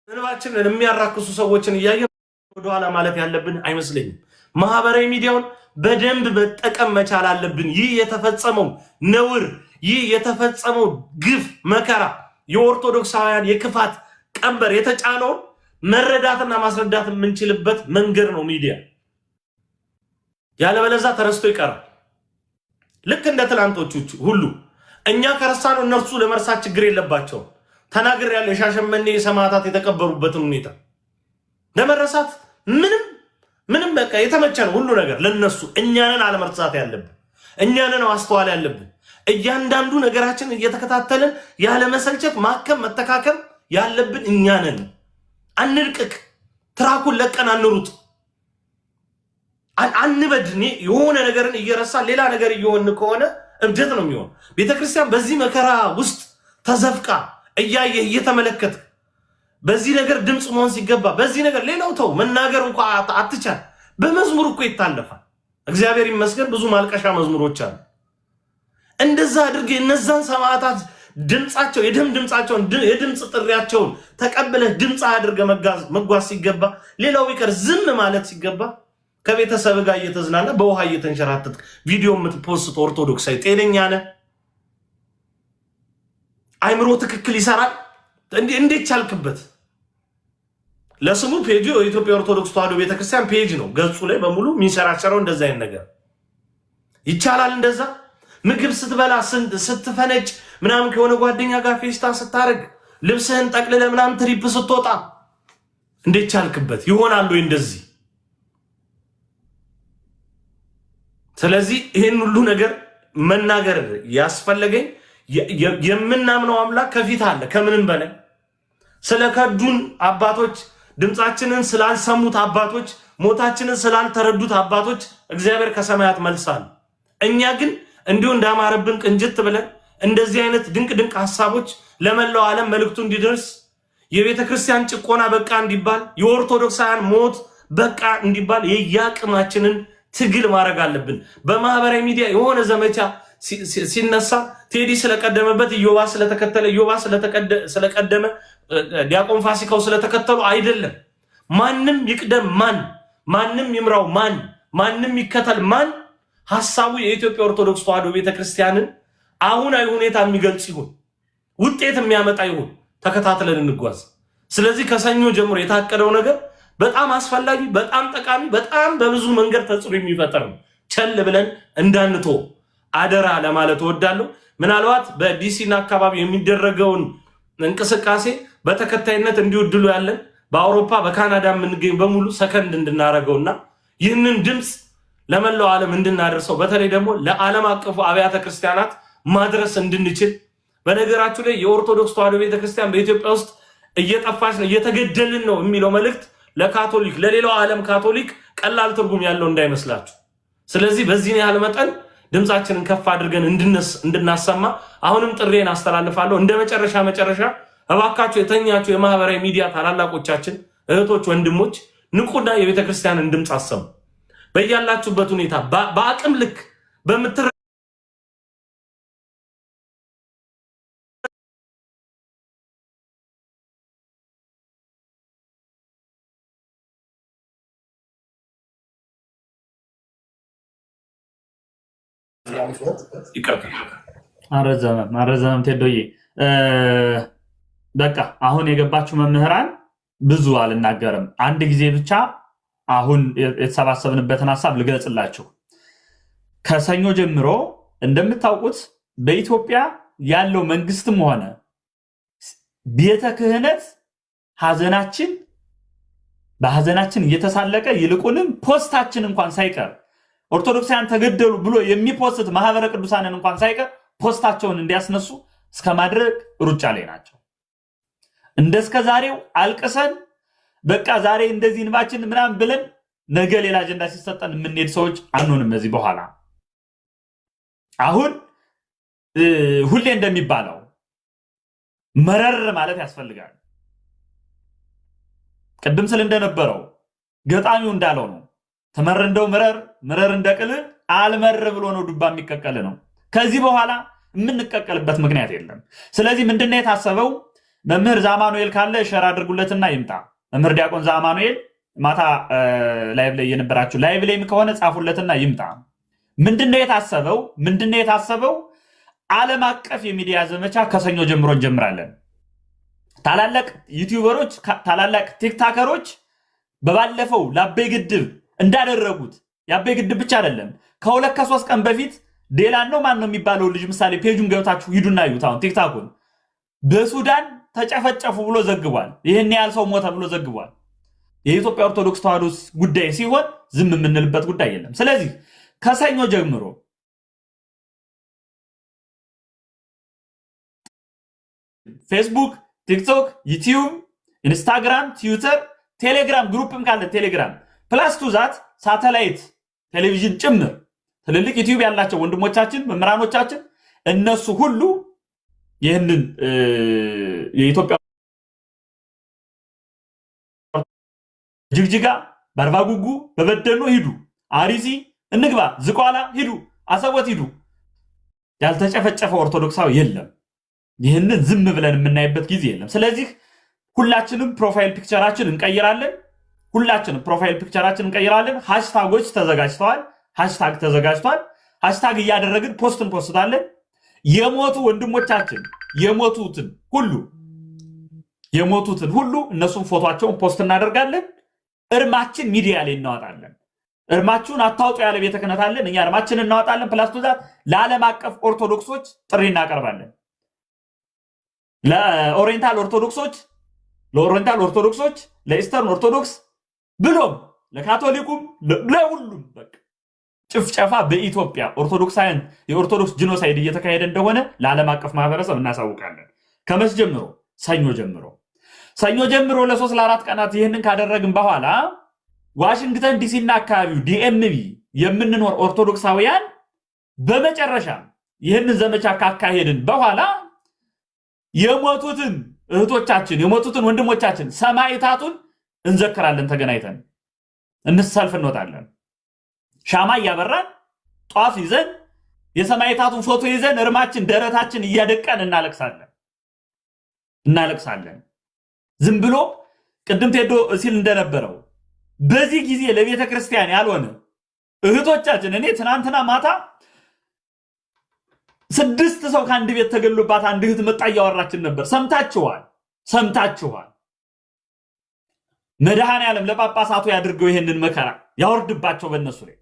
እንባችንን የሚያራክሱ ሰዎችን እያየ ወደኋላ ማለት ያለብን አይመስለኝም። ማህበራዊ ሚዲያውን በደንብ መጠቀም መቻል አለብን። ይህ የተፈጸመው ነውር፣ ይህ የተፈጸመው ግፍ፣ መከራ የኦርቶዶክሳውያን የክፋት ቀንበር የተጫነውን መረዳትና ማስረዳት የምንችልበት መንገድ ነው ሚዲያ። ያለበለዛ ተረስቶ ይቀራል። ልክ እንደ ትላንቶቹ ሁሉ እኛ ከረሳነው እነርሱ ለመርሳት ችግር የለባቸውም። ተናግር ያለ የሻሸመኔ ሰማዕታት የተቀበሩበትን ሁኔታ ለመረሳት ምንም በቃ የተመቸ ነው ሁሉ ነገር ለነሱ። እኛንን አለመርሳት ያለብን፣ እኛንን ማስተዋል ያለብን። እያንዳንዱ ነገራችን እየተከታተልን ያለ መሰልቸት ማከም መተካከም ያለብን እኛንን። አንልቅቅ፣ ትራኩን ለቀን አንሩጥ፣ አንበድን። የሆነ ነገርን እየረሳ ሌላ ነገር እየሆን ከሆነ እብደት ነው የሚሆን። ቤተክርስቲያን በዚህ መከራ ውስጥ ተዘፍቃ እያየ እየተመለከት በዚህ ነገር ድምፅ መሆን ሲገባ በዚህ ነገር ሌላው ተው መናገር እንኳ አትቻል። በመዝሙር እኮ ይታለፋል። እግዚአብሔር ይመስገን ብዙ ማልቀሻ መዝሙሮች አሉ። እንደዛ አድርገ እነዛን ሰማዕታት ድምፃቸው የደም ድምፃቸውን የድምፅ ጥሪያቸውን ተቀብለህ ድምፅ አድርገ መጓዝ ሲገባ ሌላው ቢቀር ዝም ማለት ሲገባ ከቤተሰብ ጋር እየተዝናና በውሃ እየተንሸራተት ቪዲዮ የምትፖስት ኦርቶዶክሳዊ ጤነኛ ነህ? አይምሮ ትክክል ይሰራል? እንዴት ቻልክበት? ለስሙ ፔጁ የኢትዮጵያ ኦርቶዶክስ ተዋሕዶ ቤተክርስቲያን ፔጅ ነው። ገጹ ላይ በሙሉ የሚንሸራሸረው እንደዛ አይነት ነገር ይቻላል። እንደዛ ምግብ ስትበላ ስትፈነጭ ምናምን ከሆነ ጓደኛ ጋር ፌስታ ስታረግ ልብስህን ጠቅልለ ምናምን ትሪፕ ስትወጣ እንዴት ቻልክበት? ይሆናል ወይ እንደዚህ? ስለዚህ ይሄን ሁሉ ነገር መናገር ያስፈልገኝ የምናምነው አምላክ ከፊት አለ። ከምንም በላይ ስለከዱን አባቶች፣ ድምፃችንን ስላልሰሙት አባቶች፣ ሞታችንን ስላልተረዱት አባቶች እግዚአብሔር ከሰማያት መልሳል። እኛ ግን እንዲሁ እንዳማረብን ቅንጅት ብለን እንደዚህ አይነት ድንቅ ሐሳቦች ለመላው ዓለም መልእክቱ እንዲደርስ የቤተ ክርስቲያን ጭቆና በቃ እንዲባል የኦርቶዶክሳውያን ሞት በቃ እንዲባል የያቅማችንን ትግል ማድረግ አለብን። በማህበራዊ ሚዲያ የሆነ ዘመቻ ሲነሳ ቴዲ ስለቀደመበት ኢዮባ ስለተከተለ ኢዮባ ስለቀደመ ዲያቆን ፋሲካው ስለተከተሉ አይደለም። ማንም ይቅደም ማንም ይምራው ማንም ይከተል ሐሳቡ የኢትዮጵያ ኦርቶዶክስ ተዋሕዶ ቤተክርስቲያንን አሁናዊ ሁኔታ የሚገልጽ ይሁን ውጤት የሚያመጣ ይሁን ተከታትለን እንጓዝ። ስለዚህ ከሰኞ ጀምሮ የታቀደው ነገር በጣም አስፈላጊ፣ በጣም ጠቃሚ፣ በጣም በብዙ መንገድ ተጽዕኖ የሚፈጠር ነው። ቸል ብለን እንዳንቶ አደራ ለማለት እወዳለሁ። ምናልባት በዲሲና አካባቢ የሚደረገውን እንቅስቃሴ በተከታይነት እንዲወድሉ ያለን በአውሮፓ በካናዳ የምንገኝ በሙሉ ሰከንድ እንድናረገውና ይህንን ድምፅ ለመላው ዓለም እንድናደርሰው በተለይ ደግሞ ለዓለም አቀፉ አብያተ ክርስቲያናት ማድረስ እንድንችል። በነገራችሁ ላይ የኦርቶዶክስ ተዋሕዶ ቤተክርስቲያን በኢትዮጵያ ውስጥ እየጠፋች ነው እየተገደልን ነው የሚለው መልእክት ለካቶሊክ ለሌላው ዓለም ካቶሊክ ቀላል ትርጉም ያለው እንዳይመስላችሁ። ስለዚህ በዚህ ያህል መጠን ድምፃችንን ከፍ አድርገን እንድናሰማ አሁንም ጥሬን አስተላልፋለሁ። እንደ መጨረሻ እባካችሁ የተኛችሁ የማህበራዊ ሚዲያ ታላላቆቻችን፣ እህቶች፣ ወንድሞች ንቁና የቤተክርስቲያንን ድምፅ አሰሙ። በያላችሁበት ሁኔታ በአቅም ልክ በምትረ አረዘመም ቴዶዬ በቃ አሁን የገባችሁ መምህራን ብዙ አልናገርም። አንድ ጊዜ ብቻ አሁን የተሰባሰብንበትን ሐሳብ ልገልጽላችሁ። ከሰኞ ጀምሮ እንደምታውቁት በኢትዮጵያ ያለው መንግስትም ሆነ ቤተ ክህነት በሐዘናችን እየተሳለቀ ይልቁንም ፖስታችን እንኳን ሳይቀር ኦርቶዶክሳውያን ተገደሉ ብሎ የሚፖስት ማህበረ ቅዱሳንን እንኳን ሳይቀር ፖስታቸውን እንዲያስነሱ እስከ ማድረግ ሩጫ ላይ ናቸው። እንደስከ ዛሬው አልቅሰን በቃ ዛሬ እንደዚህ እንባችን ምናምን ብለን ነገ ሌላ አጀንዳ ሲሰጠን የምንሄድ ሰዎች አንሆንም። እዚህ በኋላ አሁን ሁሌ እንደሚባለው መረር ማለት ያስፈልጋል። ቅድም ስል እንደነበረው ገጣሚው እንዳለው ነው። ተመር እንደው ምረር እንደቅል አልመር ብሎ ነው ዱባ የሚቀቀል ነው። ከዚህ በኋላ የምንቀቀልበት ምክንያት የለም። ስለዚህ ምንድነው የታሰበው? መምህር ዛማኑኤል ካለ ሸር አድርጉለትና ይምጣ። መምህር ዲያቆን ዛማኑኤል ማታ ላይቭ ላይ የነበራችሁ ላይቭ ላይም ከሆነ ጻፉለትና ይምጣ። ምንድነው የታሰበው? ዓለም አቀፍ የሚዲያ ዘመቻ ከሰኞ ጀምሮ እንጀምራለን። ታላላቅ ዩቲዩበሮች፣ ታላላቅ ቲክታከሮች በባለፈው ለአባይ ግድብ እንዳደረጉት የአባይ ግድብ ብቻ አይደለም ከሁለት ከሶስት ቀን በፊት ዴላን ነው ማን ነው የሚባለው ልጅ ምሳሌ ፔጁን ገብታችሁ ሂዱና እዩት። አሁን ቲክታኩን በሱዳን ተጨፈጨፉ ብሎ ዘግቧል። ይህን ያህል ሰው ሞተ ብሎ ዘግቧል። የኢትዮጵያ ኦርቶዶክስ ተዋሕዶ ጉዳይ ሲሆን ዝም የምንልበት ጉዳይ የለም። ስለዚህ ከሰኞ ጀምሮ ፌስቡክ፣ ቲክቶክ፣ ዩቲዩብ፣ ኢንስታግራም፣ ትዊተር፣ ቴሌግራም ግሩፕም ካለ ቴሌግራም ፕላስ ቱ ዛት ሳተላይት ቴሌቪዥን ጭምር ትልልቅ ዩቲዩብ ያላቸው ወንድሞቻችን መምህራኖቻችን እነሱ ሁሉ ይህንን የኢትዮጵያ ጅግጅጋ፣ በአርባጉጉ፣ በበደኖ ሂዱ፣ አሪሲ እንግባ፣ ዝቋላ ሂዱ፣ አሰቦት ሂዱ። ያልተጨፈጨፈ ኦርቶዶክሳዊ የለም። ይህንን ዝም ብለን የምናይበት ጊዜ የለም። ስለዚህ ሁላችንም ፕሮፋይል ፒክቸራችን እንቀይራለን። ሃሽታጎች ተዘጋጅተዋል። ሃሽታግ ተዘጋጅቷል። ሃሽታግ እያደረግን ፖስት እንፖስታለን። የሞቱ ወንድሞቻችን የሞቱትን ሁሉ እነሱን ፎቶቸውን ፖስት እናደርጋለን። እርማችን ሚዲያ ላይ እናወጣለን። እርማችሁን አታውጡ ያለ ቤተ ክህነት አለን። እኛ እርማችንን እናወጣለን። ፕላስ ቱ ዛት ለዓለም አቀፍ ኦርቶዶክሶች ጥሪ እናቀርባለን። ለኦሪየንታል ኦርቶዶክሶች፣ ለኢስተርን ኦርቶዶክስ ብሎም ለካቶሊኩም ለሁሉም በቃ ጭፍጨፋ በኢትዮጵያ ኦርቶዶክሳውያን የኦርቶዶክስ ጂኖሳይድ እየተካሄደ እንደሆነ ለዓለም አቀፍ ማህበረሰብ እናሳውቃለን። ከመቼ ጀምሮ? ሰኞ ጀምሮ ለ3 ለ4 ቀናት ይህንን ካደረግን በኋላ ዋሽንግተን ዲሲና አካባቢው ዲኤምቪ የምንኖር ኦርቶዶክሳውያን በመጨረሻ ይህንን ዘመቻ ካካሄድን በኋላ የሞቱትን እህቶቻችን የሞቱትን ወንድሞቻችን ሰማዕታቱን እንዘክራለን። ተገናኝተን እንሰልፍ እንወጣለን። ሻማ እያበራን ጧፍ ይዘን የሰማዕታቱን ፎቶ ይዘን እርማችን ደረታችን እያደቀን እናለቅሳለን። ዝም ብሎ ቅድም ቴዶ ሲል እንደነበረው በዚህ ጊዜ ለቤተ ክርስቲያን ያልሆነ እህቶቻችን እኔ ትናንትና ማታ 6 ሰው ከአንድ ቤት ተገሎባት አንድ እህት መጣ እያወራችን ነበር። ሰምታችኋል። መድኃኔዓለም ለጳጳሳቱ ያድርገው ይሄንን መከራ ያወርድባቸው በእነሱ ላይ።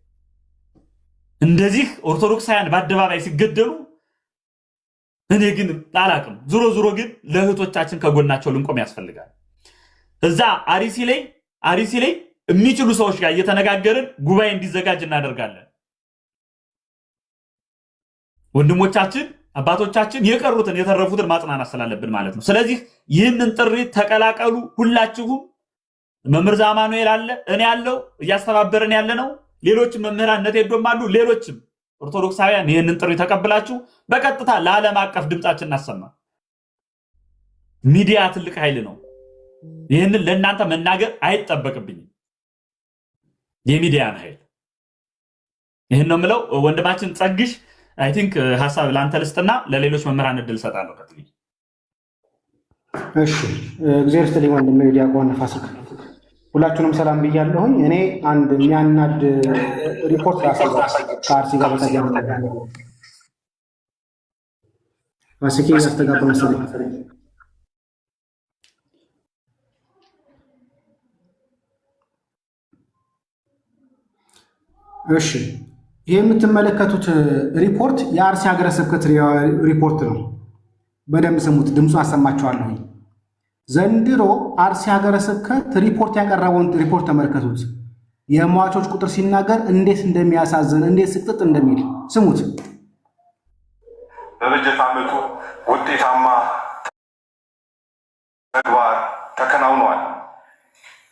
እንደዚህ ኦርቶዶክሳውያን በአደባባይ ሲገደሉ እኔ ግን አላቅም። ዙሮ ግን ለእህቶቻችን ከጎናቸው ልንቆም ያስፈልጋል። እዛ አሪሲ ላይ የሚችሉ ሰዎች ጋር እየተነጋገርን ጉባኤ እንዲዘጋጅ እናደርጋለን። ወንድሞቻችን አባቶቻችን የቀሩትን የተረፉትን ማጽናናት ስላለብን ማለት ነው። ስለዚህ ይህንን ጥሪ ተቀላቀሉ። ሁላችሁም መምህር ዛማኑኤል አለ፣ እኔ ያለው እያስተባበረን ያለ ነው። ሌሎችም መምህራን ነቴዶም አሉ። ሌሎችም ኦርቶዶክሳውያን ይህንን ጥሪ ተቀብላችሁ በቀጥታ ለዓለም አቀፍ ድምጻችን እናሰማ። ሚዲያ ትልቅ ኃይል ነው። ይህንን ለእናንተ መናገር አይጠበቅብኝም። የሚዲያን ኃይል ይህን ነው የምለው። ወንድማችን ጸግሽ አይ ቲንክ ሀሳብ ለአንተ ልስጥና ለሌሎች መምህራን እድል እሰጣለሁ። እሺ፣ እግዚአብሔር ይስጥልኝ ወንድሜ ዲያቆን ፋሲካ፣ ሁላችሁንም ሰላም ብያለሁኝ። እኔ አንድ የሚያናድ ሪፖርት ከአርሲ ጋር በተገናኘ ፋሲካ ያስተጋባ መሰለኝ። እሺ፣ ይህ የምትመለከቱት ሪፖርት የአርሲ ሀገረ ስብከት ሪፖርት ነው። በደንብ ስሙት፣ ድምፁ አሰማችኋለሁ። ዘንድሮ አርሲ ሀገረ ስብከት ሪፖርት ያቀረበውን ሪፖርት ተመልከቱት። የሟቾች ቁጥር ሲናገር እንዴት እንደሚያሳዝን እንዴት ስቅጥጥ እንደሚል ስሙት። በበጀት ዓመቱ ውጤታማ ተግባር ተከናውኗል።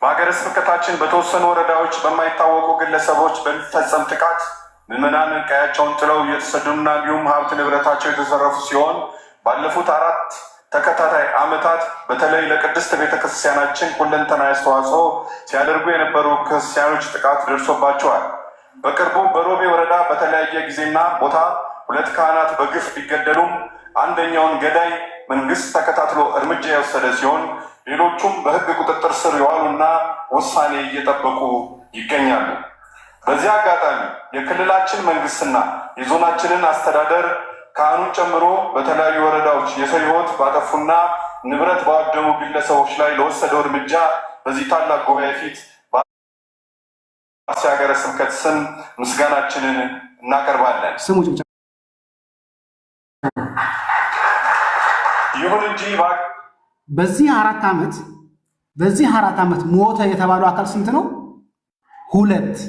በሀገረ ስብከታችን በተወሰኑ ወረዳዎች በማይታወቁ ግለሰቦች በሚፈጸም ጥቃት ምዕመናንን ቀያቸውን ጥለው እየተሰደዱና እንዲሁም ሀብት ንብረታቸው የተዘረፉ ሲሆን ባለፉት 4 ተከታታይ ዓመታት በተለይ ለቅድስት ቤተክርስቲያናችን ሁለንተናዊ አስተዋጽኦ ሲያደርጉ የነበሩ ክርስቲያኖች ጥቃት ደርሶባቸዋል። በቅርቡ በሮቤ ወረዳ በተለያየ ጊዜና ቦታ 2 ካህናት በግፍ ቢገደሉም አንደኛውን ገዳይ መንግስት ተከታትሎ እርምጃ የወሰደ ሲሆን ሌሎቹም በህግ ቁጥጥር ስር የዋሉና ውሳኔ እየጠበቁ ይገኛሉ። በዚህ አጋጣሚ የክልላችን መንግስትና የዞናችንን አስተዳደር ካህኑን ጨምሮ በተለያዩ ወረዳዎች የሰው ህይወት ባጠፉና ንብረት ባወደሙ ግለሰቦች ላይ ለወሰደው እርምጃ በዚህ ታላቅ ጉባኤ ፊት በአርሲ ሀገረ ስብከት ስም ምስጋናችንን እናቀርባለን። ይሁን እንጂ በዚህ አራት ዓመት ሞተ የተባለው አካል ስንት ነው? 2።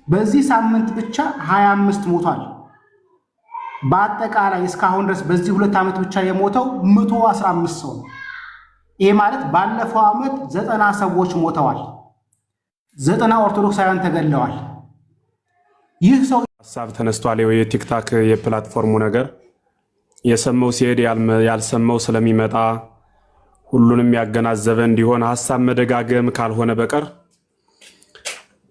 በዚህ ሳምንት ብቻ 25 ሞቷል። በአጠቃላይ እስካሁን ድረስ በዚህ 2 ዓመት ብቻ የሞተው 115 ሰው ነው። ይሄ ማለት ባለፈው ዓመት 90 ሰዎች ሞተዋል። 90 ኦርቶዶክሳውያን ተገለዋል። ይህ ሰው ሀሳብ ተነስቷል። የቲክታክ የፕላትፎርሙ ነገር የሰማው ሲሄድ ያልሰማው ስለሚመጣ ሁሉንም ያገናዘበ እንዲሆን ሀሳብ መደጋገም ካልሆነ በቀር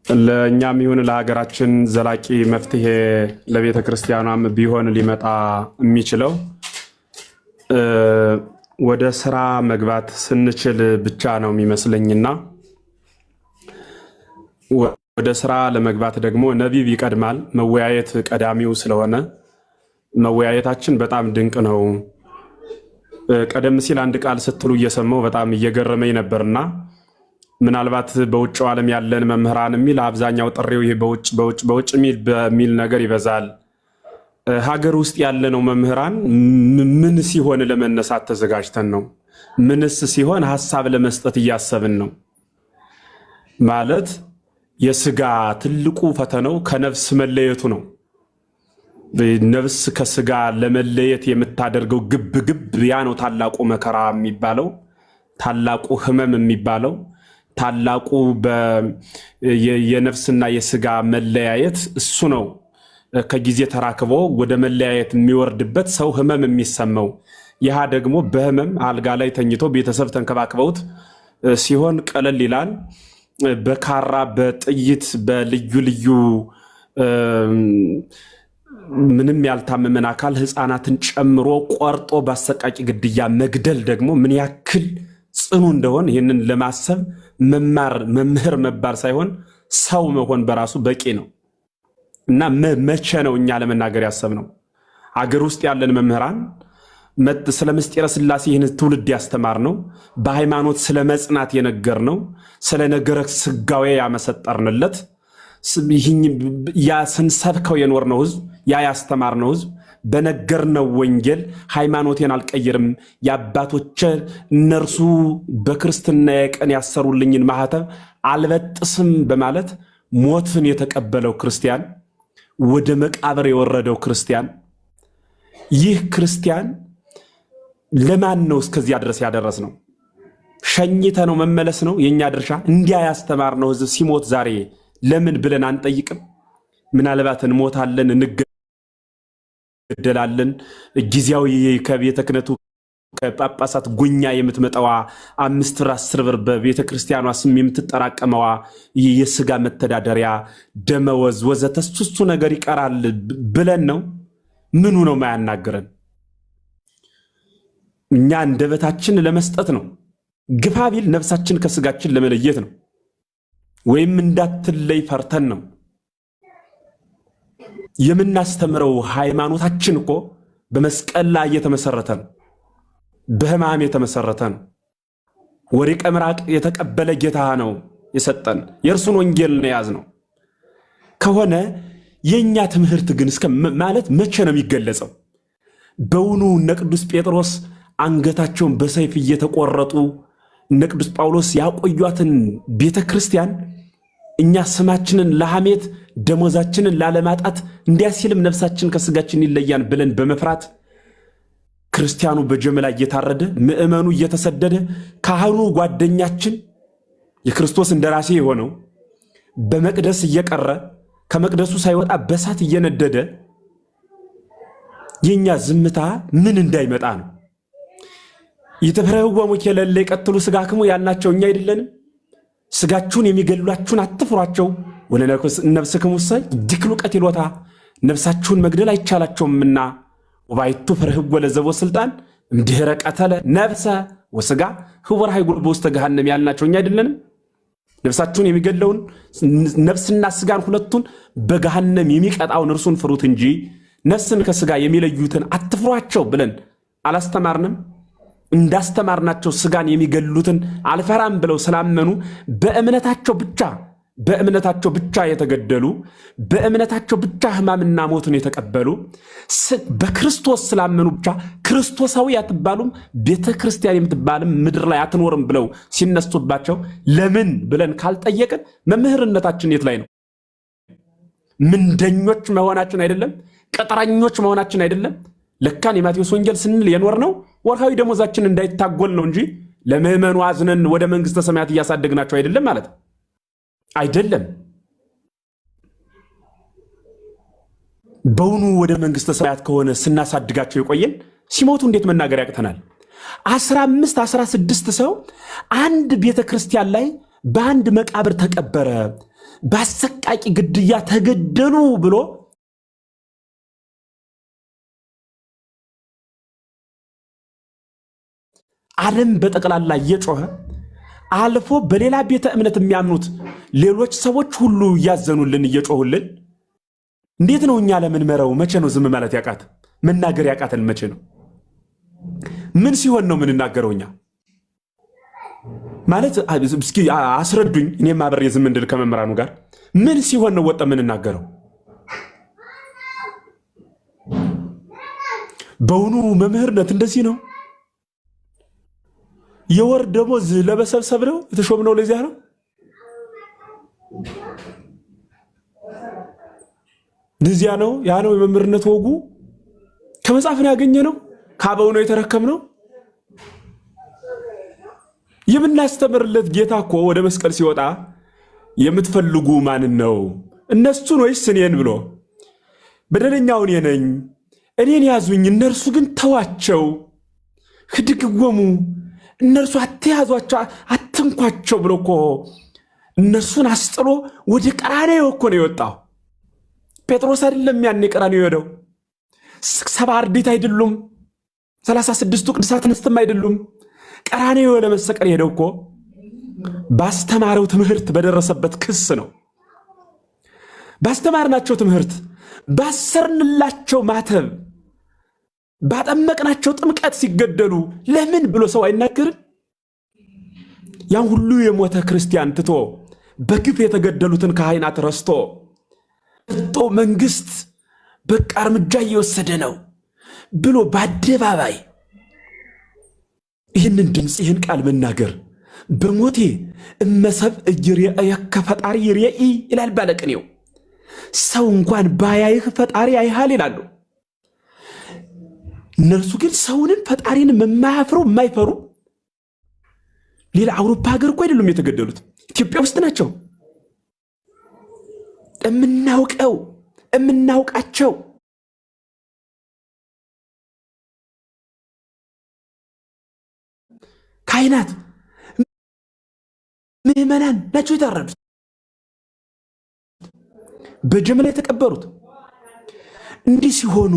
ለእኛም ይሁን ለሀገራችን ዘላቂ መፍትሄ ለቤተ ክርስቲያኗም ቢሆን ሊመጣ የሚችለው ወደ ስራ መግባት ስንችል ብቻ ነው የሚመስለኝና ወደ ስራ ለመግባት ደግሞ ነቢብ ይቀድማል። መወያየት ቀዳሚው ስለሆነ መወያየታችን በጣም ድንቅ ነው። ቀደም ሲል አንድ ቃል ስትሉ እየሰማው በጣም እየገረመኝ ነበርና ምናልባት በውጭው ዓለም ያለን መምህራን የሚል አብዛኛው ጥሪው ይሄ በውጭ በሚል ነገር ይበዛል። ሀገር ውስጥ ያለነው መምህራን ምን ሲሆን ለመነሳት ተዘጋጅተን ነው? ምንስ ሲሆን ሀሳብ ለመስጠት እያሰብን ነው? ማለት የስጋ ትልቁ ፈተናው ከነፍስ መለየቱ ነው። ነፍስ ከስጋ ለመለየት የምታደርገው ግብ ያ ነው ታላቁ መከራ የሚባለው፣ ታላቁ ህመም የሚባለው፣ ታላቁ የነፍስና የስጋ መለያየት እሱ ነው። ከጊዜ ተራክቦ ወደ መለያየት የሚወርድበት ሰው ህመም የሚሰማው ይህ ደግሞ በህመም አልጋ ላይ ተኝቶ ቤተሰብ ተንከባክበውት ሲሆን ቀለል ይላል። በካራ በጥይት በልዩ ልዩ ምንም ያልታመመን አካል ህፃናትን ጨምሮ ቆርጦ በአሰቃቂ ግድያ መግደል ደግሞ ምን ያክል ጽኑ እንደሆን ይህንን ለማሰብ መምህር መባል ሳይሆን ሰው መሆን በራሱ በቂ ነው። እና መቼ ነው እኛ ለመናገር ያሰብነው? አገር ውስጥ ያለን መምህራን ስለ ምስጢረ ሥላሴ ይህን ትውልድ ያስተማር ነው። በሃይማኖት ስለ መጽናት የነገር ነው። ስለ ነገረ ስጋዌ ያመሰጠርንለት ያ ስንሰብከው የኖርነው ህዝብ ያ ያስተማርነው ህዝብ በነገርነው ወንጌል ሃይማኖቴን አልቀይርም፣ የአባቶቼ እነርሱ በክርስትና ቀን ያሰሩልኝን ማህተብ አልበጥስም በማለት ሞትን የተቀበለው ክርስቲያን፣ ወደ መቃብር የወረደው ክርስቲያን፣ ይህ ክርስቲያን ለማን ነው እስከዚያ ድረስ ያደረስ ነው? ሸኝተ ነው መመለስ ነው የኛ ድርሻ። እንዲያ ያስተማርነው ህዝብ ሲሞት ዛሬ ለምን ብለን አንጠይቅም? ምናልባት እንሞታለን፣ እንገደላለን። ጊዜያዊ ከቤተ ክህነቱ ከጳጳሳት ጉኛ የምትመጣዋ 5 ብር 10 ብር በቤተ ክርስቲያኗ ስም የምትጠራቀመዋ የስጋ መተዳደሪያ ደመወዝ ወዘተ እሱ ነገር ይቀራል ብለን ነው? ምኑ ነው ማያናገረን? እኛ እንደበታችን ለመስጠት ነው። ግፋ ቢል ነፍሳችን ከስጋችን ለመለየት ነው። ወይም እንዳትለይ ፈርተን ነው። የምናስተምረው ሃይማኖታችን እኮ በመስቀል ላይ የተመሰረተ ነው። በሕማም የተመሰረተ ነው። ወሪቀ ምራቅ የተቀበለ ጌታ ነው የሰጠን። የእርሱን ወንጌል ነው የያዝነው ከሆነ የኛ ትምህርት ግን እስከ ማለት መቼ ነው የሚገለጸው? በውኑ እነ ቅዱስ ጴጥሮስ አንገታቸውን በሰይፍ እየተቆረጡ እነ ቅዱስ ጳውሎስ ያቆዩትን ቤተ ክርስቲያን እኛ ስማችንን ለሐሜት ደሞዛችንን ላለማጣት እንዲያሲልም ነፍሳችን ከስጋችን ይለያን ብለን በመፍራት ክርስቲያኑ በጀመላ እየታረደ ምእመኑ እየተሰደደ ካህኑ ጓደኛችን የክርስቶስ እንደራሴ የሆነው በመቅደስ እየቀረ ከመቅደሱ ሳይወጣ በሳት እየነደደ የኛ ዝምታ ምን እንዳይመጣ ነው? ይተፈረው ወሙከለለ ይቀትሉ ስጋክሙ ያልናቸው እኛ አይደለንም? ስጋችሁን የሚገድሏችሁን አትፍሯቸው ወለነፍስክሙ ሰይ ይክሉ ቀትሎታ ነፍሳችሁን መግደል አይቻላቸውምና ወባይቱ ፍርህጎ ለዘቦ ስልጣን እምድኅረ ቀተለ ነፍሰ ወስጋ ህቡር ሀይጉር በውስተ ገሃነም ያልናቸው እኛ አይደለንም? ነፍሳችሁን የሚገለውን ነፍስና ስጋን ሁለቱን በገሃነም የሚቀጣውን እርሱን ፍሩት እንጂ ነፍስን ከስጋ የሚለዩትን አትፍሯቸው ብለን አላስተማርንም? እንዳስተማርናቸው ስጋን የሚገሉትን አልፈራም ብለው ስላመኑ በእምነታቸው ብቻ የተገደሉ በእምነታቸው ብቻ ሕማምና ሞትን የተቀበሉ በክርስቶስ ስላመኑ ብቻ ክርስቶሳዊ አትባሉም፣ ቤተ ክርስቲያን የምትባልም ምድር ላይ አትኖርም ብለው ሲነሱባቸው ለምን ብለን ካልጠየቅን መምህርነታችን የት ላይ ነው? ምንደኞች መሆናችን አይደለም? ቅጥረኞች መሆናችን አይደለም? ለካን የማቴዎስ ወንጌል ስንል የኖር ነው ወርሃዊ ደሞዛችን እንዳይታጎል ነው እንጂ ለምዕመኑ አዝነን ወደ መንግስተ ሰማያት እያሳደግናቸው አይደለም ማለት አይደለም። በውኑ ወደ መንግስተ ሰማያት ከሆነ ስናሳድጋቸው የቆየን ሲሞቱ እንዴት መናገር ያቅተናል? 15 16 ሰው አንድ ቤተ ክርስቲያን ላይ በአንድ መቃብር ተቀበረ፣ በአሰቃቂ ግድያ ተገደሉ ብሎ ዓለም በጠቅላላ እየጮኸ አልፎ በሌላ ቤተ እምነት የሚያምኑት ሌሎች ሰዎች ሁሉ እያዘኑልን እየጮሁልን፣ እንዴት ነው እኛ ለምንመረው? መቼ ነው ዝም ማለት ያቃት? መናገር ያቃተን መቼ ነው? ምን ሲሆን ነው ምንናገረው? እኛ ማለት እስኪ አስረዱኝ። እኔም አብሬ ዝም እንድል ከመምህራኑ ጋር ምን ሲሆን ነው ወጣ ምንናገረው? በውኑ መምህርነት እንደዚህ ነው? የወር ደሞዝ ለመሰብሰብ ነው የተሾምነው? ለዚያ ነው? ለዚያ ነው? ያ ነው የመምህርነት ወጉ? ከመጽሐፍ ነው ያገኘነው? ከአበው ነው የተረከምነው? የምናስተምርለት ጌታ እኮ ወደ መስቀል ሲወጣ የምትፈልጉ ማንን ነው? እነሱን ወይስ እኔን ብሎ በደለኛው እኔ ነኝ፣ እኔን ያዙኝ፣ እነርሱ ግን ተዋቸው፣ ህድግጎሙ እነርሱ አትያዟቸው፣ አትንኳቸው ብሎ እኮ እነርሱን አስጥሎ ወደ ቀራንዮ እኮ ነው የወጣው። ጴጥሮስ አይደለም ያኔ ቀራንዮ የሄደው? 70 አርድእት አይደሉም? 36ቱ ቅዱሳት አንስትም አይደሉም? ቀራንዮ ለመሰቀል የሄደው እኮ ባስተማረው ትምህርት በደረሰበት ክስ ነው። ባስተማርናቸው ትምህርት፣ ባሰርንላቸው ማተብ፣ ባጠመቅናቸው ጥምቀት ሲገደሉ ለምን ብሎ ሰው አይናገርም? ያን ሁሉ የሞተ ክርስቲያን ትቶ በግፍ የተገደሉትን ካህናት ረስቶ መንግስት በቃ እርምጃ እየወሰደ ነው ብሎ በአደባባይ ይህንን ድምፅ ይህን ቃል መናገር በሞቴ እመሰብ እየከ ፈጣሪ ይርኤኢ ይላል ባለቅኔው። ሰው እንኳን ባያይህ ፈጣሪ አይሃል ይላሉ። እነርሱ ግን ሰውንም ፈጣሪንም የማያፍሩ የማይፈሩ ሌላ አውሮፓ ሀገር እኮ አይደሉም የተገደሉት፣ ኢትዮጵያ ውስጥ ናቸው። የምናውቃቸው ካህናት ምዕመናን ናቸው የታረዱት፣ በጀምላ የተቀበሩት። እንዲህ ሲሆኑ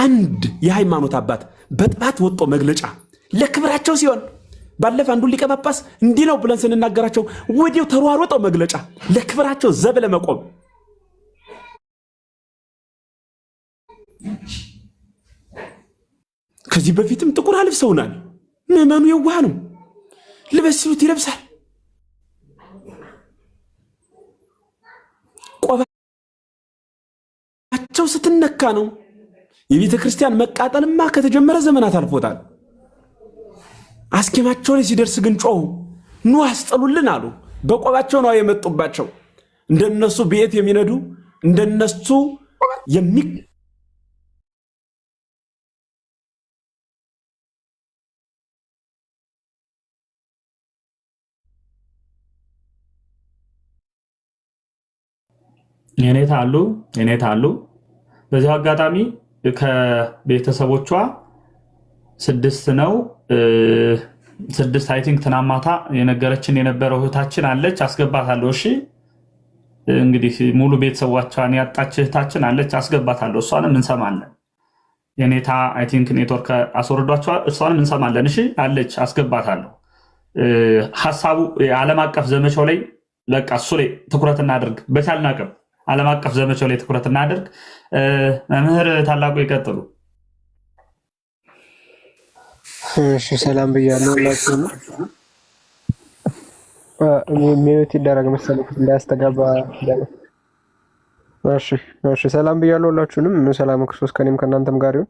አንድ የሃይማኖት አባት በጥባት ወጦ መግለጫ ለክብራቸው ሲሆን፣ ባለፈ አንዱ ሊቀ ጳጳስ እንዲህ ነው ብለን ስንናገራቸው ወዲያው ተሯሯጠው መግለጫ ለክብራቸው ዘብ ለመቆም። ከዚህ በፊትም ጥቁር አልብሰውናል። ምዕመኑ የዋህ ነው፣ ልበስ ሲሉት ይለብሳል። ቆባቸው ስትነካ ነው። የቤተ ክርስቲያን መቃጠልማ ከተጀመረ ዘመናት አልፎታል። አስኬማቸው ላይ ሲደርስ ግን ጮሁ፣ ኑ አስጠሉልን አሉ። በቆባቸው ነው የመጡባቸው። እንደነሱ ቤት የሚነዱ እንደነሱ የኔታ አሉ። በዚህ አጋጣሚ ከቤተሰቦቿ 6 ነው 6 አይ ቲንክ ትናንት ማታ የነገረችን የነበረው እህታችን አለች። አስገባታለሁ። እሺ እንግዲህ ሙሉ ቤተሰቦቿን ያጣች እህታችን አለች፣ አስገባታለሁ። እሷንም እንሰማለን። የኔታ አይ ቲንክ ኔትወርክ አስወርዷቸዋል። እሷንም እንሰማለን። እሺ አለች፣ አስገባታለሁ። ሀሳቡ የዓለም አቀፍ ዘመቻው ላይ በቃ እሱ ላይ ትኩረት እናደርግ። በቻልን አቅም ዓለም አቀፍ ዘመቻው ላይ ትኩረት እናደርግ። መምህር ታላቁ ይቀጥሉ። እሺ ሰላም ብያለሁ ሁላችሁም። ሚዩት ይደረግ መሰለኝ እንዳያስተጋባ። እሺ ሰላም ብያለሁ ሁላችሁንም። ሰላም ክርስቶስ ከኔም ከእናንተም ጋር ይሁን።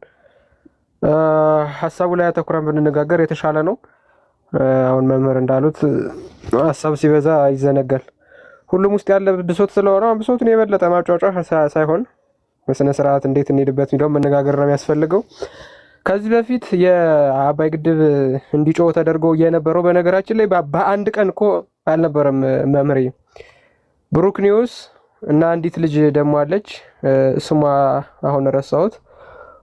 ሀሳቡ ላይ አተኩረን ብንነጋገር የተሻለ ነው። አሁን መምህር እንዳሉት ሀሳብ ሲበዛ ይዘነጋል። ሁሉም ውስጥ ያለ ብሶት ስለሆነ ብሶቱን የበለጠ ማጫጫ ሳይሆን በስነ ስርዓት እንዴት እንሄድበት የሚለው መነጋገር ነው የሚያስፈልገው። ከዚህ በፊት የአባይ ግድብ እንዲጮህ ተደርጎ የነበረው በነገራችን ላይ በአንድ ቀን እኮ አልነበረም መምህር። ብሩክ ኒውስ እና አንዲት ልጅ ደግሞ አለች፣ ስሟ አሁን ረሳሁት።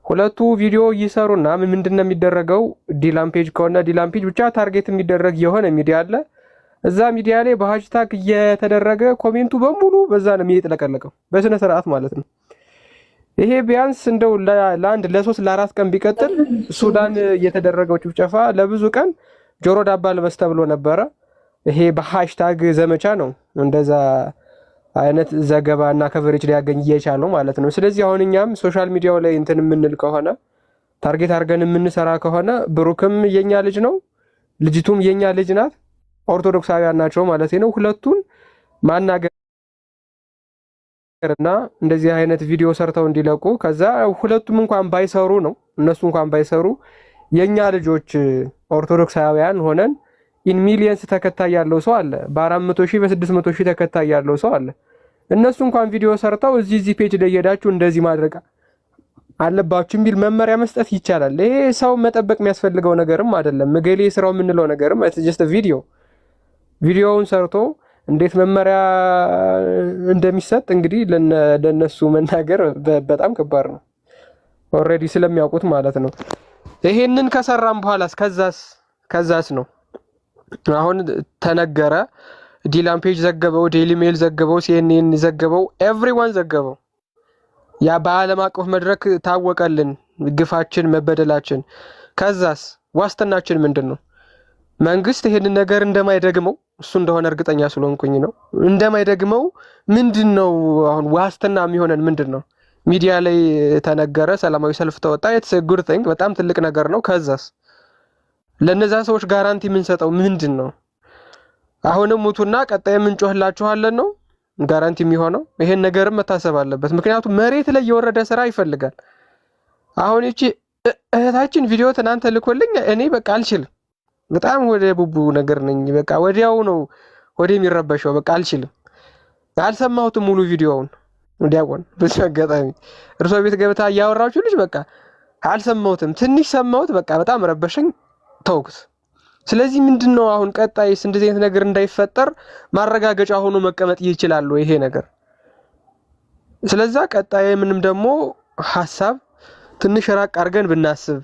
ሁለቱ ቪዲዮ ይሰሩና ምንድነው የሚደረገው? ዲላምፔጅ ከሆነ ዲላምፔጅ ብቻ ታርጌት የሚደረግ የሆነ ሚዲያ አለ። እዛ ሚዲያ ላይ በሃሽታግ እየተደረገ ኮሜንቱ በሙሉ በዛ ነው የሚጥለቀለቀው፣ በስነ ስርዓት ማለት ነው። ይሄ ቢያንስ እንደው ለአንድ ለሶስት ለአራት ቀን ቢቀጥል ሱዳን የተደረገው ጭፍጨፋ ለብዙ ቀን ጆሮ ዳባ ልበስ ተብሎ ነበረ። ይሄ በሃሽታግ ዘመቻ ነው እንደዛ አይነት ዘገባ እና ከቨሬጅ ሊያገኝ እየቻለው ማለት ነው። ስለዚህ አሁን እኛም ሶሻል ሚዲያው ላይ እንትን የምንል ከሆነ ታርጌት አድርገን የምንሰራ ከሆነ ብሩክም የኛ ልጅ ነው፣ ልጅቱም የኛ ልጅ ናት፣ ኦርቶዶክሳውያን ናቸው ማለት ነው። ሁለቱን ማናገርና እንደዚህ አይነት ቪዲዮ ሰርተው እንዲለቁ ከዛ ሁለቱም እንኳን ባይሰሩ ነው እነሱ እንኳን ባይሰሩ የኛ ልጆች ኦርቶዶክሳውያን ሆነን ኢን ሚሊየንስ ተከታይ ያለው ሰው አለ፣ በ400 ሺህ በ600 ሺህ ተከታይ ያለው ሰው አለ። እነሱ እንኳን ቪዲዮ ሰርተው እዚህ ፔጅ ላይ ሄዳችሁ እንደዚህ ማድረግ አለባችሁ የሚል መመሪያ መስጠት ይቻላል። ይሄ ሰው መጠበቅ የሚያስፈልገው ነገርም አይደለም። መገሌ ስራው የምንለው ነገርም ጀስት ቪዲዮውን ሰርቶ እንዴት መመሪያ እንደሚሰጥ እንግዲህ ለነሱ መናገር በጣም ከባድ ነው፣ ኦልሬዲ ስለሚያውቁት ማለት ነው። ይሄንን ከሰራም በኋላ ከዛስ ነው አሁን ተነገረ። ዲላምፔጅ ዘገበው፣ ዴይሊ ሜል ዘገበው፣ ሲኤንኤን ዘገበው፣ ኤቭሪዋን ዘገበው። ያ በዓለም አቀፍ መድረክ ታወቀልን ግፋችን፣ መበደላችን። ከዛስ ዋስትናችን ምንድን ነው? መንግስት ይሄንን ነገር እንደማይደግመው እሱ እንደሆነ እርግጠኛ ስለሆንኩኝ ነው። እንደማይደግመው ምንድነው አሁን ዋስትና የሚሆነን ምንድነው? ሚዲያ ላይ ተነገረ፣ ሰላማዊ ሰልፍ ተወጣ። ኢትስ ጉድ ቲንግ፣ በጣም ትልቅ ነገር ነው። ከዛስ ለነዛ ሰዎች ጋራንቲ የምንሰጠው ምንድን ነው? አሁንም ሙቱና ቀጣይ የምንጮህላችኋለን ነው ጋራንቲ የሚሆነው? ይሄን ነገርም መታሰብ አለበት። ምክንያቱም መሬት ላይ የወረደ ስራ ይፈልጋል። አሁን እቺ እህታችን ቪዲዮ ትናንት ልኮልኝ እኔ በቃ አልችልም፣ በጣም ወደ ቡቡ ነገር ነኝ። በቃ ወዲያው ነው ወደ የሚረበሸው። በቃ አልችልም። አልሰማሁትም ሙሉ ቪዲዮውን እንዲያቆን በዚህ አጋጣሚ እርሶ ቤት ገብታ እያወራችሁ ልጅ በቃ አልሰማሁትም። ትንሽ ሰማሁት፣ በቃ በጣም ረበሸኝ፣ ተውኩት። ስለዚህ ምንድነው አሁን ቀጣይስ እንደዚህ አይነት ነገር እንዳይፈጠር ማረጋገጫ ሆኖ መቀመጥ ይችላል ይሄ ነገር? ስለዛ ቀጣይ ምንም ደግሞ ሐሳብ ትንሽ ራቅ አድርገን ብናስብ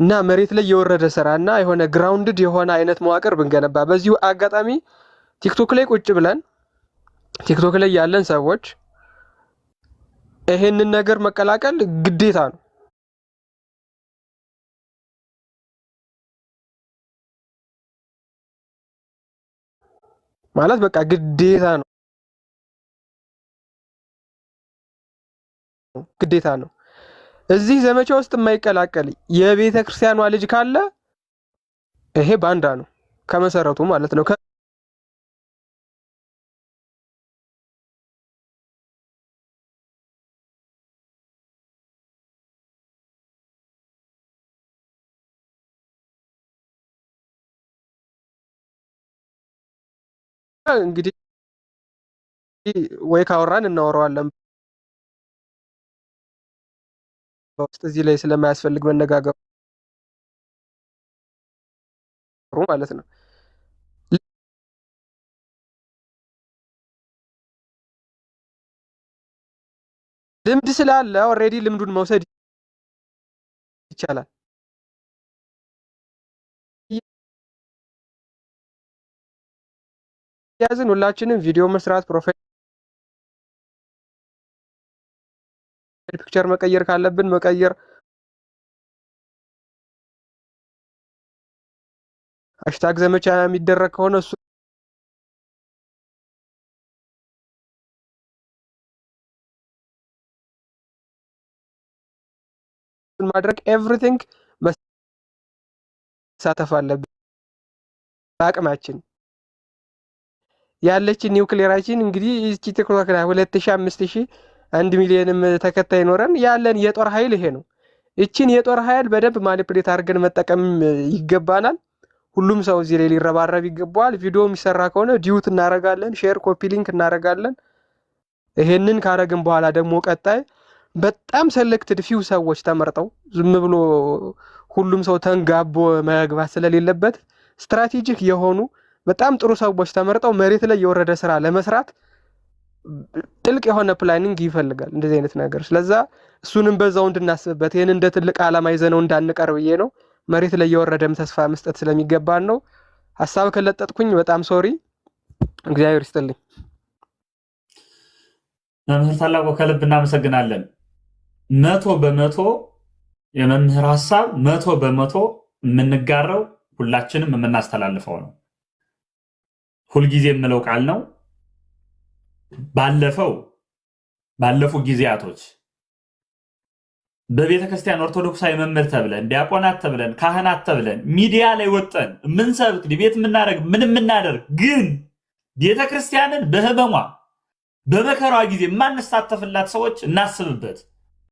እና መሬት ላይ የወረደ ስራና የሆነ ግራውንድድ የሆነ አይነት መዋቅር ብንገነባ። በዚሁ አጋጣሚ ቲክቶክ ላይ ቁጭ ብለን ቲክቶክ ላይ ያለን ሰዎች ይሄንን ነገር መቀላቀል ግዴታ ነው። ማለት በቃ ግዴታ ነው፣ ግዴታ ነው። እዚህ ዘመቻ ውስጥ የማይቀላቀል የቤተ ክርስቲያኗ ልጅ ካለ ይሄ ባንዳ ነው ከመሰረቱ ማለት ነው። እንግዲህ ወይ ካወራን እናወራዋለን በውስጥ እዚህ ላይ ስለማያስፈልግ መነጋገሩ ማለት ነው። ልምድ ስላለ ኦልሬዲ ልምዱን መውሰድ ይቻላል። ያዝን ሁላችንም ቪዲዮ መስራት ፕሮፋይል ፒክቸር መቀየር ካለብን መቀየር፣ ሃሽታግ ዘመቻ የሚደረግ ከሆነ እሱ ማድረግ ኤቭሪቲንግ መሳተፍ አለብን። በአቅማችን ያለችን ኒውክሌራችን እንግዲህ እቺ ቲክቶክ ላይ 2000 5000 1 ሚሊዮንም ተከታይ ኖረን ያለን የጦር ኃይል ይሄ ነው። እቺን የጦር ኃይል በደንብ ማኒፕሌት አድርገን መጠቀም ይገባናል። ሁሉም ሰው እዚህ ላይ ሊረባረብ ይገባዋል። ቪዲዮ የሚሰራ ከሆነ ዲዩት እናረጋለን፣ ሼር ኮፒ ሊንክ እናረጋለን። ይሄንን ካረግን በኋላ ደግሞ ቀጣይ በጣም ሴሌክትድ ፊው ሰዎች ተመርጠው ዝም ብሎ ሁሉም ሰው ተንጋቦ መግባት ስለሌለበት ስትራቴጂክ የሆኑ በጣም ጥሩ ሰዎች ተመርጠው መሬት ላይ የወረደ ስራ ለመስራት ጥልቅ የሆነ ፕላኒንግ ይፈልጋል እንደዚህ አይነት ነገር። ስለዛ እሱንም በዛው እንድናስብበት ይሄን እንደ ትልቅ ዓላማ ይዘነው እንዳንቀርብ ብዬ ነው። መሬት ላይ የወረደም ተስፋ መስጠት ስለሚገባን ነው። ሐሳብ ከለጠጥኩኝ በጣም ሶሪ። እግዚአብሔር ይስጥልኝ። መምህር ታላቁ ከልብ እናመሰግናለን። 100% የመምህር ሐሳብ 100% የምንጋራው ሁላችንም የምናስተላልፈው ነው። ሁልጊዜ የምለው ቃል ነው። ባለፉ ጊዜያቶች በቤተ ክርስቲያን ኦርቶዶክሳዊ መምህር ተብለን ዲያቆናት ተብለን ካህናት ተብለን ሚዲያ ላይ ወጠን የምንሰብክ ዲቤት የምናደርግ ምን የምናደርግ ግን ቤተ ክርስቲያንን በህመሟ በመከራዋ ጊዜ የማንሳተፍላት ሰዎች እናስብበት።